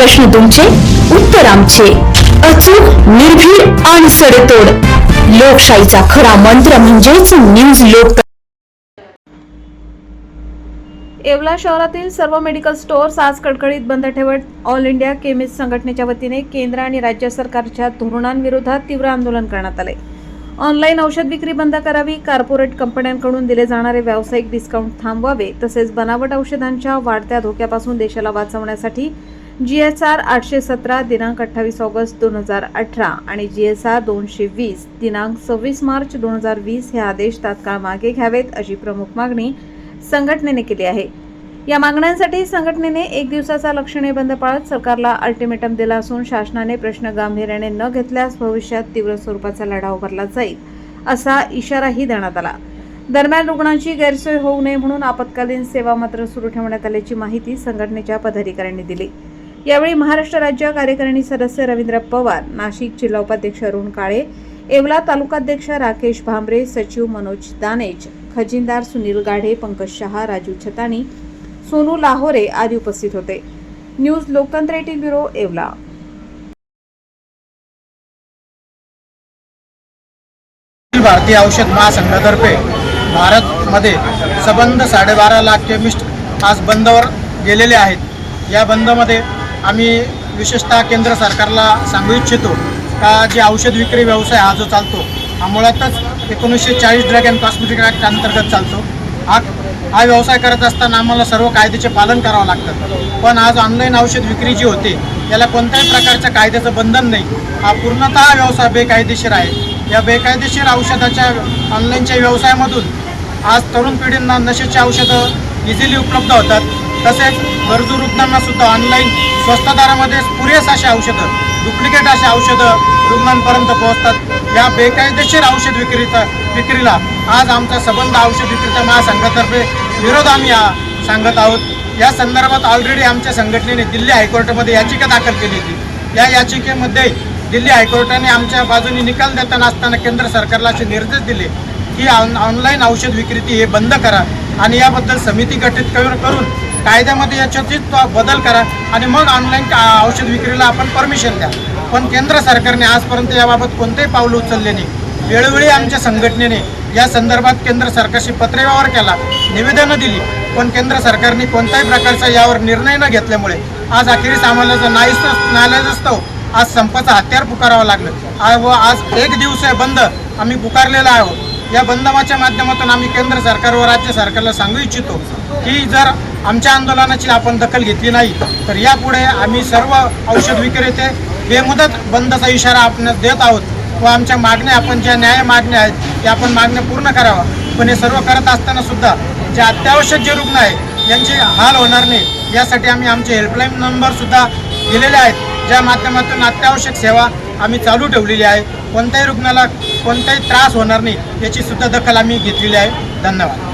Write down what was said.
प्रश्न तुमचे, उत्तर आमचे. अचूक, निर्भीड आणि सडेतोड. लोकशाहीचा खरा मंत्र म्हणजेच न्यूज लोक. येवला शहरातील सर्व मेडिकल स्टोअर्स आज कडकडीत बंद ठेवत ऑल इंडिया केमिस्ट संघटनेच्या वतीने केंद्र आणि राज्य सरकारच्या धोरणांविरोधात तीव्र आंदोलन करण्यात आले. ऑनलाईन औषध विक्री बंद करावी, कॉर्पोरेट कंपन्यांकडून दिले जाणारे व्यावसायिक डिस्काउंट थांबवावे, तसेच बनावट औषधांच्या वाढत्या धोक्यापासून देशाला वाचवण्यासाठी GSR 817 दिनांक 28 ऑगस्ट 2018 आणि GSR 220 दिनांक 26 मार्च 2020 हे आदेश तात्काळ मागे घ्यावेत अशी प्रमुख मागणी संघटनेने केली आहे. या मागण्यांसाठी संघटनेने एक दिवसाचा लक्षणे बंद पाळत सरकारला अल्टिमेटम दिला असून शासनाने प्रश्न गांभीर्याने न घेतल्यास भविष्यात तीव्र स्वरूपाचा लढा उभारला जाईल असा इशाराही देण्यात आला. दरम्यान रुग्णांची गैरसोय होऊ नये म्हणून आपत्कालीन सेवा मात्र सुरू ठेवण्यात आल्याची माहिती संघटनेच्या पदाधिकाऱ्यांनी दिली. यावेळी महाराष्ट्र राज्य कार्यकारिणी सदस्य रवींद्र पवार, नाशिक जिल्हा उपाध्यक्ष अरुण काळे, येवला तालुकाध्यक्ष राकेश भांबरे, सचिव मनोज दानेज, खजिनदार सुनील गाढे, पंकज शहा, राजू छतानी, सोनू लाहोरे आदी उपस्थित होते. न्यूज लोकतंत्र 18 ब्युरो, येवला. भारतीय औषध महासंघातर्फे भारतमध्ये सबंध 12.5 लाख केमिस्ट आज बंदवर गेलेले आहेत. या बंदमध्ये आम्ही विशेषतः केंद्र सरकारला सांगू इच्छितो का जे औषध विक्री व्यवसाय हा जो चालतो हा मुळातच 1940 ड्रग अँड कॉस्मेटिक ॲक्ट अंतर्गत चालतो. हा व्यवसाय करत असताना आम्हाला सर्व कायद्याचे पालन करावं लागतं. पण आज ऑनलाईन औषध विक्री जी होते त्याला कोणत्याही प्रकारच्या कायद्याचं बंधन नाही. हा पूर्णतः व्यवसाय बेकायदेशीर आहे. या बेकायदेशीर औषधाच्या ऑनलाईनच्या व्यवसायामधून आज तरुण पिढींना नशेची औषधं इझिली उपलब्ध होतात. तसेच गरजू रुग्णांना सुद्धा ऑनलाईन स्वस्त दरामध्ये पुरेस अशी औषधं, डुप्लिकेट अशी औषधं रुग्णांपर्यंत पोहोचतात. या बेकायदेशीर औषध विक्रीला आज आमचा सबंध औषध विक्रेता महासंघातर्फे विरोध आम्ही सांगत आहोत. या संदर्भात ऑलरेडी आमच्या संघटनेने दिल्ली हायकोर्टामध्ये याचिका दाखल केली होती. या याचिकेमध्ये दिल्ली हायकोर्टाने आमच्या बाजूने निकाल देताना असताना केंद्र सरकारला असे निर्देश दिले की ऑनलाईन औषध विक्री हे बंद करा आणि याबद्दल समिती गठीत करून कायद्यामध्ये याच्यातच बदल करा आणि मग ऑनलाईन औषध विक्रीला आपण परमिशन द्या. पण केंद्र सरकारने आजपर्यंत याबाबत कोणतेही पाऊल उचलले नाही. वेळोवेळी आमच्या संघटनेने या संदर्भात केंद्र सरकारशी पत्रव्यवहार केला, निवेदनं दिली, पण केंद्र सरकारने कोणत्याही प्रकारचा यावर निर्णय न घेतल्यामुळे आज अखेरीस आम्हाला जर नाईलाजास्तव आज संपाचं हत्यार पुकारावं लागलं व आज एक दिवस बंद आम्ही पुकारलेला आहोत. या बंदमाच्या माध्यमातून आम्ही केंद्र सरकार व राज्य सरकारला सांगू इच्छितो की जर आमच्या आंदोलनाची आपण दखल घेतली नाही तर यापुढे आम्ही सर्व औषध विक्रेते बेमुदत बंदचा इशारा आपण देत आहोत व आमच्या मागण्या आपण ज्या न्याय मागण्या आहेत त्या आपण मागण्या पूर्ण करावा. पण हे सर्व करत असताना सुद्धा जे अत्यावश्यक जे रुग्ण आहेत यांचे हाल होणार नाही यासाठी आम्ही आमचे हेल्पलाईन नंबरसुद्धा दिलेले आहेत, ज्या माध्यमातून अत्यावश्यक सेवा आम्ही चालू ठेवलेली आहे. कोणत्याही रुग्णाला कोणताही त्रास होणार नाही याची सुद्धा दखल आम्ही घेतलेली आहे. धन्यवाद.